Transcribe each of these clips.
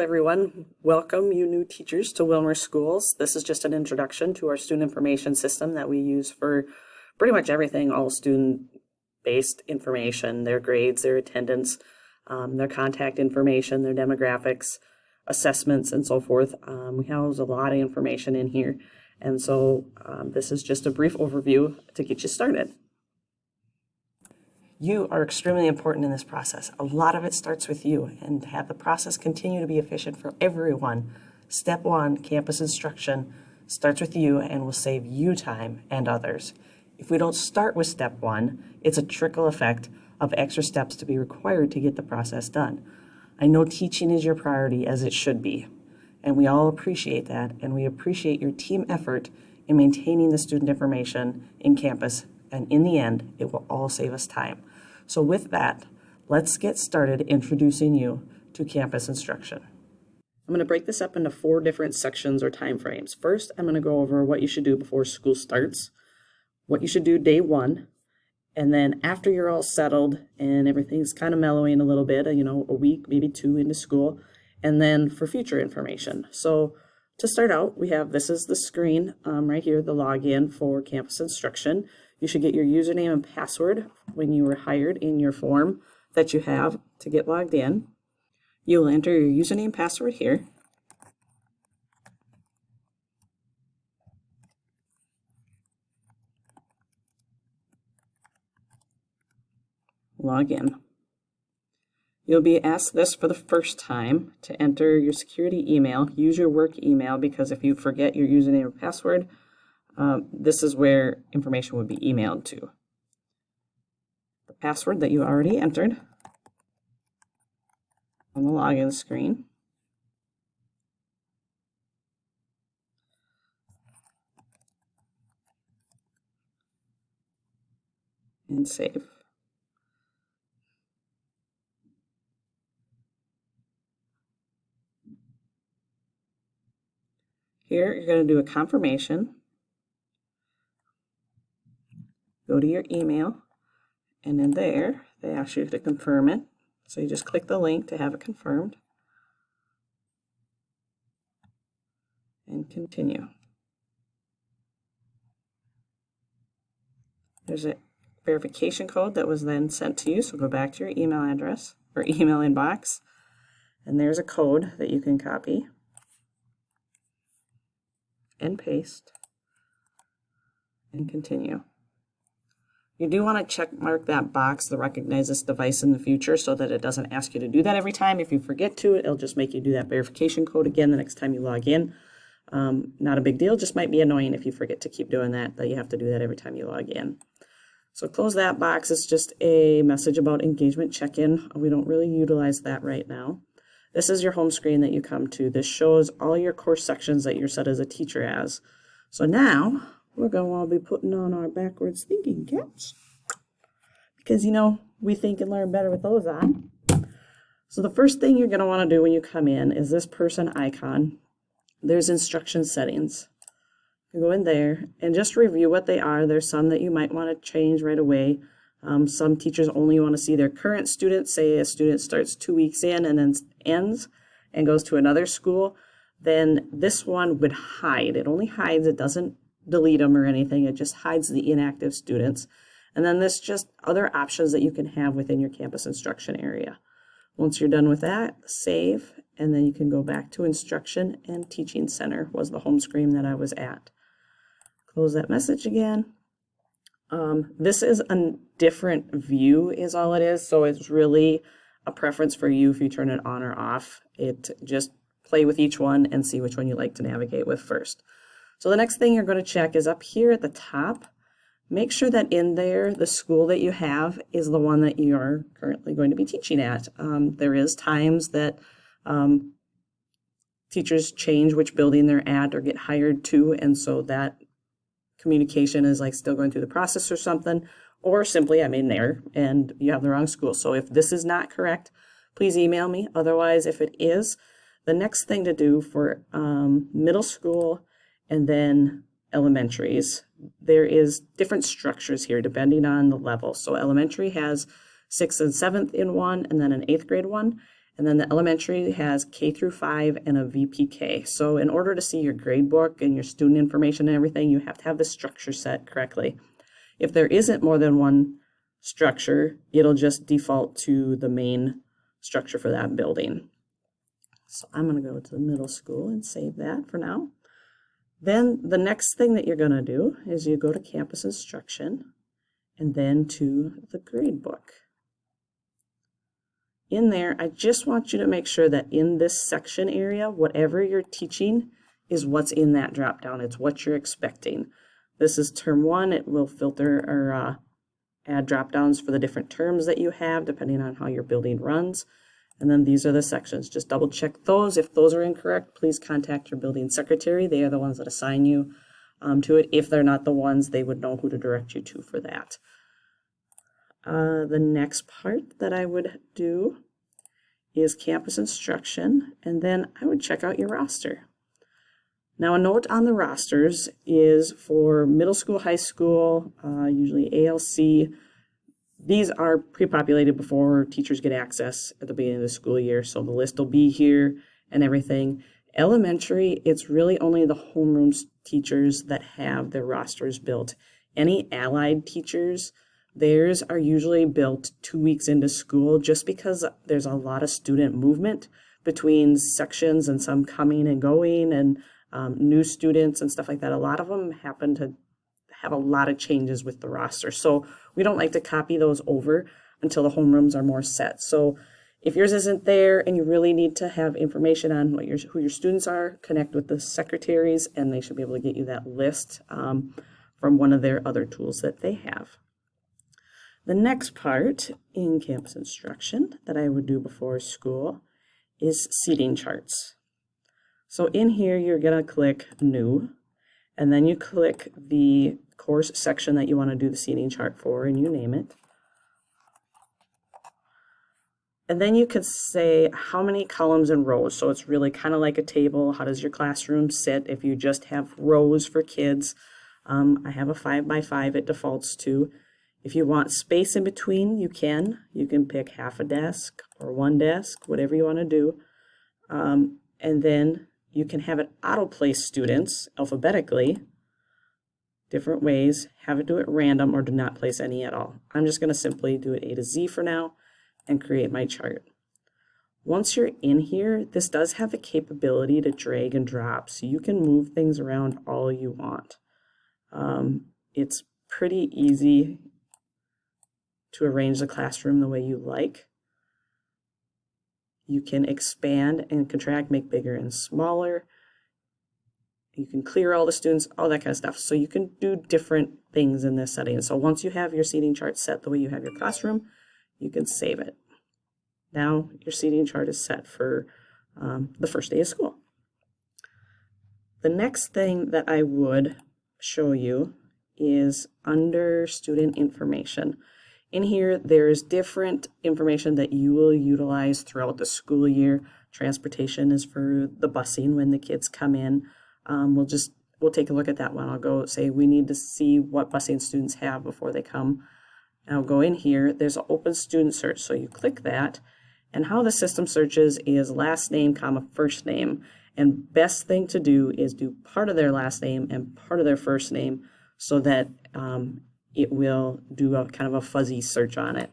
Hello everyone, welcome you new teachers to Wilmer Schools. This is just an introduction to our student information system that we use for pretty much everything, all student-based information, their grades, their attendance, their contact information, their demographics, assessments, and so forth. We house a lot of information in here, and so this is just a brief overview to get you started. You are extremely important in this process. A lot of it starts with you, and to have the process continue to be efficient for everyone. Step one, campus instruction, starts with you and will save you time and others. If we don't start with step one, it's a trickle effect of extra steps to be required to get the process done. I know teaching is your priority, as it should be, and we all appreciate that, and we appreciate your team effort in maintaining the student information in campus, and in the end, it will all save us time. So with that, let's get started introducing you to campus instruction. I'm going to break this up into 4 different sections or time frames. First, I'm going to go over what you should do before school starts, what you should do day 1, and then after you're all settled and everything's kind of mellowing a little bit, a week, maybe 2 into school, and then for future information. So to start out, this is the screen right here, the login for campus instruction. You should get your username and password when you were hired in your form that you have to get logged in. You will enter your username and password here. Log in. You'll be asked this for the first time to enter your security email. Use your work email, because if you forget your username or password, this is where information would be emailed to. The password that you already entered on the login screen. And save. Here, you're going to do a confirmation. Go to your email, and in there, they ask you to confirm it. So you just click the link to have it confirmed. And continue. There's a verification code that was then sent to you, so go back to your email address or email inbox, and there's a code that you can copy and paste and continue. You do want to check mark that box to recognize this device in the future so that it doesn't ask you to do that every time. If you forget to, it'll just make you do that verification code again the next time you log in. Not a big deal, just might be annoying if you forget to keep doing that you have to do that every time you log in. So close that box. It's just a message about engagement check-in. We don't really utilize that right now. This is your home screen that you come to. This shows all your course sections that you're set as a teacher as. So now we're going to all be putting on our backwards thinking caps, because we think and learn better with those on. So the first thing you're going to want to do when you come in is this person icon. There's instruction settings. You go in there and just review what they are. There's some that you might want to change right away. Some teachers only want to see their current students. Say a student starts 2 weeks in and then ends and goes to another school, then this one would hide. It only hides, it doesn't delete them or anything. It just hides the inactive students. And then there's just other options that you can have within your campus instruction area. Once you're done with that, save, and then you can go back to instruction, and teaching center was the home screen that I was at. Close that message again. This is a different view is all it is, so it's really a preference for you if you turn it on or off. Just play with each one and see which one you like to navigate with first. So the next thing you're going to check is up here at the top. Make sure that in there, the school that you have is the one that you are currently going to be teaching at. There is times that teachers change which building they're at or get hired to, and so that communication is still going through the process or something, or simply I'm in there and you have the wrong school. So if this is not correct, please email me. Otherwise, if it is, the next thing to do for middle school and then elementaries, there is different structures here depending on the level. So elementary has 6th and 7th in one, and then an 8th grade one. And then the elementary has K through 5 and a VPK. So in order to see your grade book and your student information and everything, you have to have the structure set correctly. If there isn't more than one structure, it'll just default to the main structure for that building. So I'm going to go to the middle school and save that for now. Then the next thing that you're going to do is you go to campus instruction and then to the grade book. In there, I just want you to make sure that in this section area, whatever you're teaching is what's in that drop down. It's what you're expecting. This is term 1. It will filter or add drop downs for the different terms that you have depending on how your building runs. And then these are the sections. Just double check those. If those are incorrect, please contact your building secretary. They are the ones that assign you to it. If they're not the ones, they would know who to direct you to for that. The next part that I would do is campus instruction, and then I would check out your roster. Now, a note on the rosters is for middle school, high school, usually ALC. These are pre-populated before teachers get access at the beginning of the school year, so the list will be here and everything. Elementary, it's really only the homeroom teachers that have their rosters built. Any allied teachers, theirs are usually built 2 weeks into school just because there's a lot of student movement between sections and some coming and going and new students and stuff like that. A lot of them happen to have a lot of changes with the roster. So we don't like to copy those over until the homerooms are more set. So if yours isn't there and you really need to have information on who your students are, connect with the secretaries and they should be able to get you that list from one of their other tools that they have. The next part in campus instruction that I would do before school is seating charts. So in here, you're going to click New, and then you click the course section that you want to do the seating chart for, and you name it. And then you can say how many columns and rows. So it's really kind of like a table. How does your classroom sit if you just have rows for kids? I have a 5x5 it defaults to. If you want space in between, you can. You can pick half a desk or one desk, whatever you want to do. And then you can have it auto-place students alphabetically, different ways, have it do it random or do not place any at all. I'm just going to simply do it A to Z for now and create my chart. Once you're in here, this does have the capability to drag and drop, so you can move things around all you want. It's pretty easy to arrange the classroom the way you like. You can expand and contract, make bigger and smaller. You can clear all the students, all that kind of stuff. So you can do different things in this setting. So once you have your seating chart set the way you have your classroom, you can save it. Now your seating chart is set for the first day of school. The next thing that I would show you is under student information. In here, there's different information that you will utilize throughout the school year. Transportation is for the busing when the kids come in. We'll take a look at that one. I'll go say we need to see what busing students have before they come. And I'll go in here. There's an open student search, so you click that. And how the system searches is last name, comma, first name. And best thing to do is do part of their last name and part of their first name so that it will do a kind of a fuzzy search on it.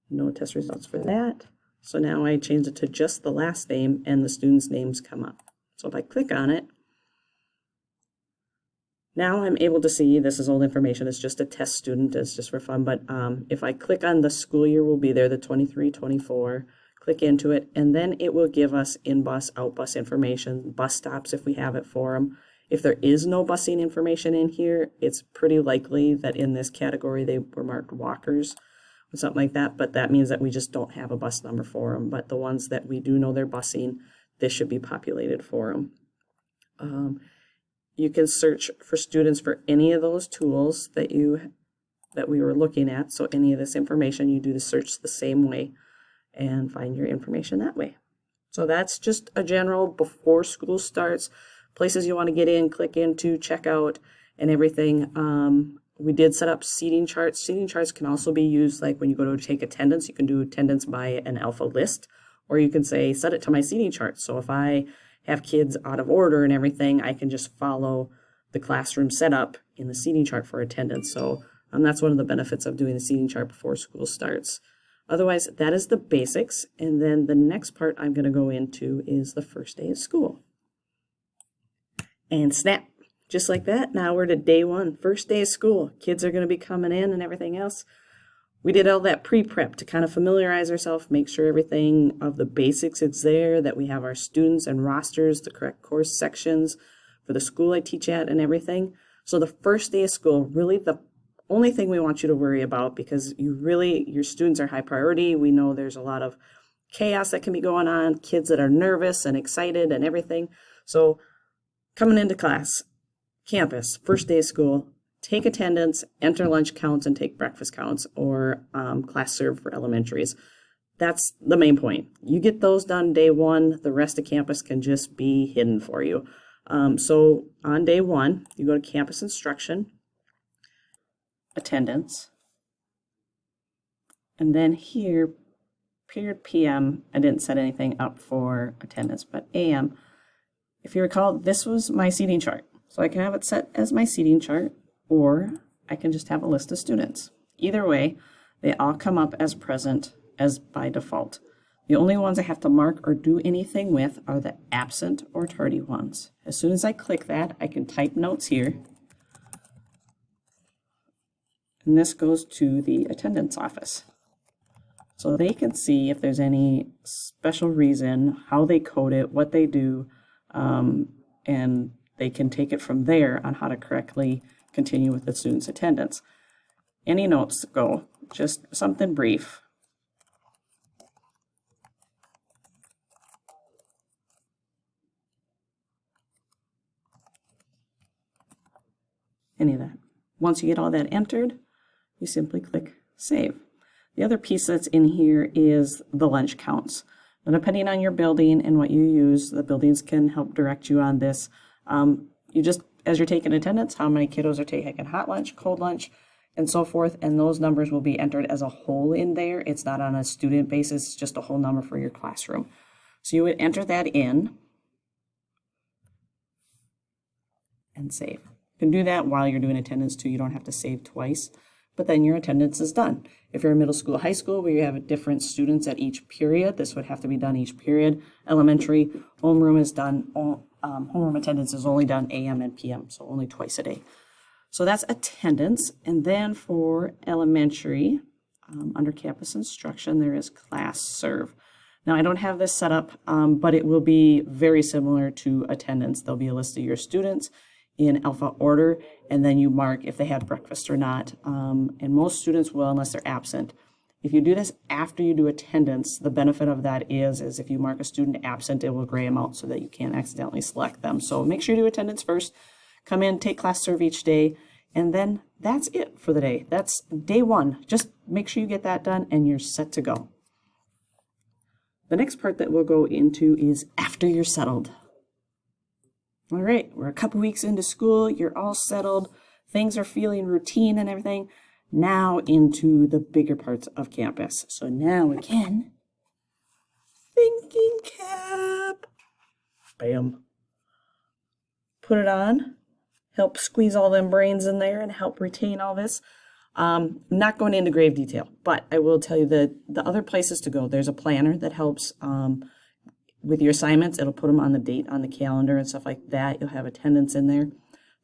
No test results for that. So now I change it to just the last name and the students' names come up. So if I click on it, now I'm able to see this is old information. It's just a test student. It's just for fun. But if I click on the school year will be there, the 23-24, click into it, and then it will give us in-bus, out-bus information, bus stops if we have it for them. If there is no busing information in here, it's pretty likely that in this category they were marked walkers or something like that, but that means that we just don't have a bus number for them. But the ones that we do know they're busing, this should be populated for them. You can search for students for any of those tools that we were looking at. So any of this information, you do the search the same way and find your information that way. So that's just a general before school starts, places you want to get in, click into, check out, and everything. we did set up seating charts. Seating charts can also be used like when you go to take attendance. You can do attendance by an alpha list, or you can say, set it to my seating chart. So if I have kids out of order and everything, I can just follow the classroom setup in the seating chart for attendance. So that's one of the benefits of doing the seating chart before school starts. Otherwise, that is the basics. And then the next part I'm going to go into is the first day of school. And snap, just like that. Now we're to day one, first day of school. Kids are going to be coming in and everything else. We did all that pre-prep to kind of familiarize ourselves, make sure everything of the basics is there, that we have our students and rosters, the correct course sections for the school I teach at and everything. So the first day of school, really the only thing we want you to worry about, because your students are high priority. We know there's a lot of chaos that can be going on, kids that are nervous and excited and everything. So coming into class, campus, first day of school, take attendance, enter lunch counts, and take breakfast counts, or class serve for elementaries. That's the main point. You get those done day one, the rest of campus can just be hidden for you. So on day one, you go to campus instruction, attendance, and then here, period PM, I didn't set anything up for attendance, but AM, if you recall, this was my seating chart. So I can have it set as my seating chart, or I can just have a list of students. Either way, they all come up as present as by default. The only ones I have to mark or do anything with are the absent or tardy ones. As soon as I click that, I can type notes here. And this goes to the attendance office. So they can see if there's any special reason, how they code it, what they do, and they can take it from there on how to correctly continue with the student's attendance. Any notes go, just something brief. Any of that. Once you get all that entered, you simply click Save. The other piece that's in here is the lunch counts. Now, depending on your building and what you use, the buildings can help direct you on this. You just, as you're taking attendance, how many kiddos are taking hot lunch, cold lunch, and so forth, and those numbers will be entered as a whole in there. It's not on a student basis, it's just a whole number for your classroom. So you would enter that in and save. You can do that while you're doing attendance too. You don't have to save twice, but then your attendance is done. If you're in middle school, high school, where you have different students at each period, this would have to be done each period. Elementary, homeroom is done. Homeroom attendance is only done AM and PM, so only twice a day. So that's attendance. And then for elementary, under campus instruction, there is class serve. Now, I don't have this set up, but it will be very similar to attendance. There'll be a list of your students in alpha order, and then you mark if they had breakfast or not. And most students will, unless they're absent. If you do this after you do attendance, the benefit of that is if you mark a student absent, it will gray them out so that you can't accidentally select them. So make sure you do attendance first, come in, take class serve each day, and then that's it for the day. That's day one. Just make sure you get that done and you're set to go. The next part that we'll go into is after you're settled. All right, we're a couple weeks into school, you're all settled, things are feeling routine and everything. Now into the bigger parts of campus. So now again, thinking cap. Bam. Put it on, help squeeze all them brains in there and help retain all this. I'm not going into grave detail, but I will tell you that the other places to go, there's a planner that helps with your assignments. It'll put them on the date on the calendar and stuff like that. You'll have attendance in there.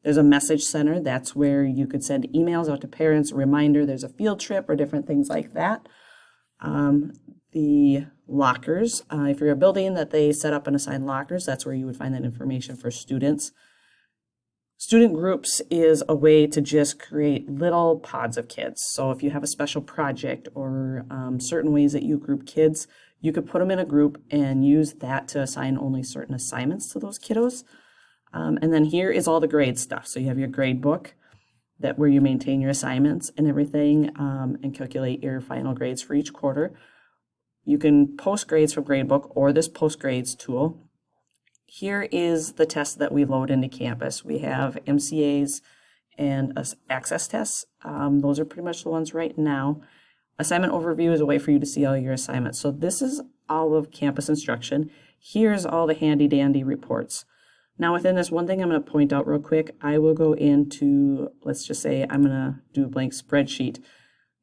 There's a message center. That's where you could send emails out to parents, a reminder there's a field trip or different things like that. The lockers, if you're a building that they set up and assign lockers, that's where you would find that information for students. Student groups is a way to just create little pods of kids. So if you have a special project or certain ways that you group kids, you could put them in a group and use that to assign only certain assignments to those kiddos. And then here is all the grade stuff. So you have your grade book where you maintain your assignments and everything and calculate your final grades for each quarter. You can post grades from Gradebook or this post grades tool. Here is the test that we load into campus. We have MCAs and access tests. Those are pretty much the ones right now. Assignment overview is a way for you to see all your assignments. So this is all of campus instruction. Here's all the handy dandy reports. Now within this, one thing I'm going to point out real quick, I will go into, let's just say I'm going to do a blank spreadsheet.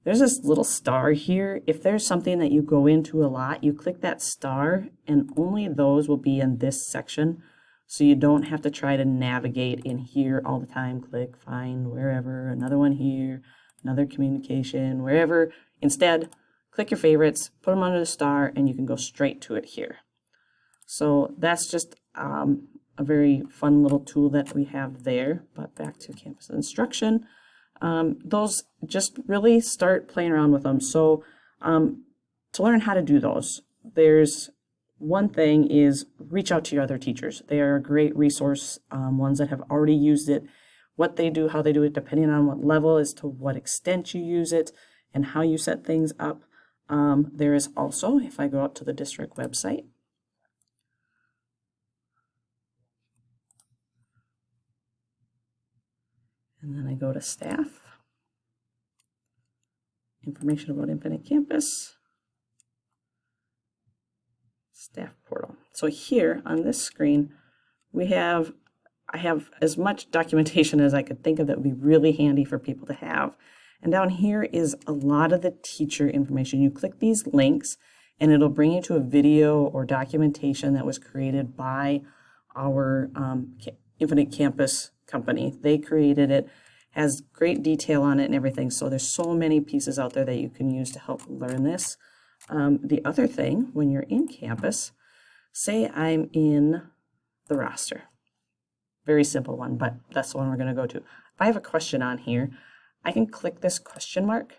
There's this little star here. If there's something that you go into a lot, you click that star and only those will be in this section. So you don't have to try to navigate in here all the time. Click, find, wherever, another one here, another communication, wherever. Instead, click your favorites, put them under the star, and you can go straight to it here. So that's just a very fun little tool that we have there. But back to campus instruction. Those, just really start playing around with them. So to learn how to do those, there's one thing is reach out to your other teachers. They are a great resource, ones that have already used it, what they do, how they do it, depending on what level as to what extent you use it and how you set things up. There is also, if I go out to the district website, and then I go to staff, information about Infinite Campus, staff portal. So here on this screen, I have as much documentation as I could think of that would be really handy for people to have. And down here is a lot of the teacher information. You click these links and it'll bring you to a video or documentation that was created by our Infinite Campus company. They created it, has great detail on it and everything. So there's so many pieces out there that you can use to help learn this. The other thing, when you're in campus, say I'm in the roster. Very simple one, but that's the one we're going to go to. If I have a question on here, I can click this question mark.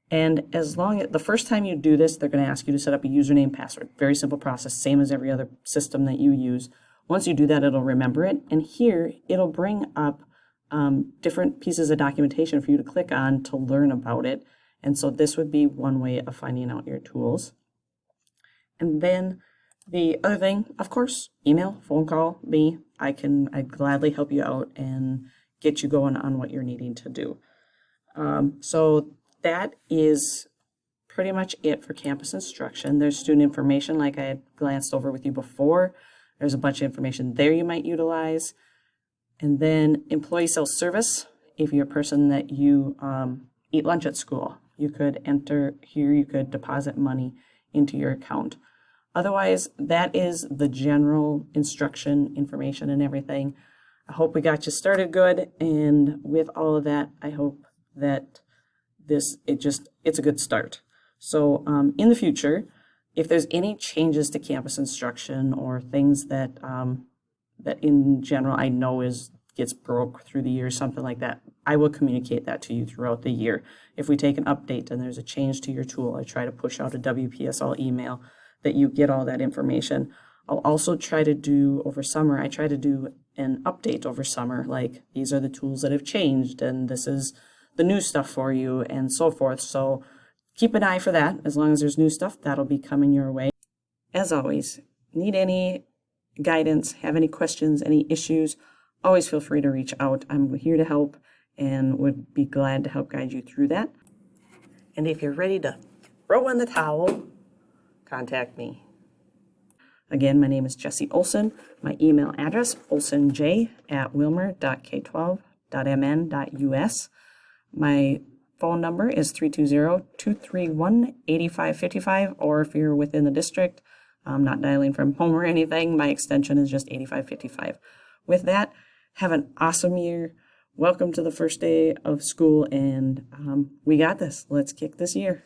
And as long as the first time you do this, they're going to ask you to set up a username and password. Very simple process, same as every other system that you use. Once you do that, it'll remember it. And here, it'll bring up different pieces of documentation for you to click on to learn about it. And so this would be one way of finding out your tools. And then the other thing, of course, email, phone call, me. I'd gladly help you out and get you going on what you're needing to do. So that is pretty much it for campus instruction. There's student information, like I had glanced over with you before. There's a bunch of information there you might utilize. And then employee self-service. If you're a person that you eat lunch at school, you could enter here, you could deposit money into your account. Otherwise, that is the general instruction information and everything. I hope we got you started good, and with all of that, I hope that it's a good start. So in the future, if there's any changes to campus instruction or things that that in general I know gets broke through the year, something like that, I will communicate that to you throughout the year. If we take an update and there's a change to your tool, I try to push out a WPSL email that you get all that information. I'll also try to do over summer, I try to do an update over summer, like these are the tools that have changed and this is the new stuff for you and so forth. So keep an eye for that. As long as there's new stuff, that'll be coming your way. As always, need any guidance, have any questions, any issues, always feel free to reach out. I'm here to help and would be glad to help guide you through that. And if you're ready to throw in the towel, contact me. Again, my name is Jessie Olson. My email address, olsonj@wilmer.k12.mn.us. My phone number is 320-231-8555, or if you're within the district, I'm not dialing from home or anything, my extension is just 8555. With that, have an awesome year. Welcome to the first day of school, and we got this. Let's kick this year.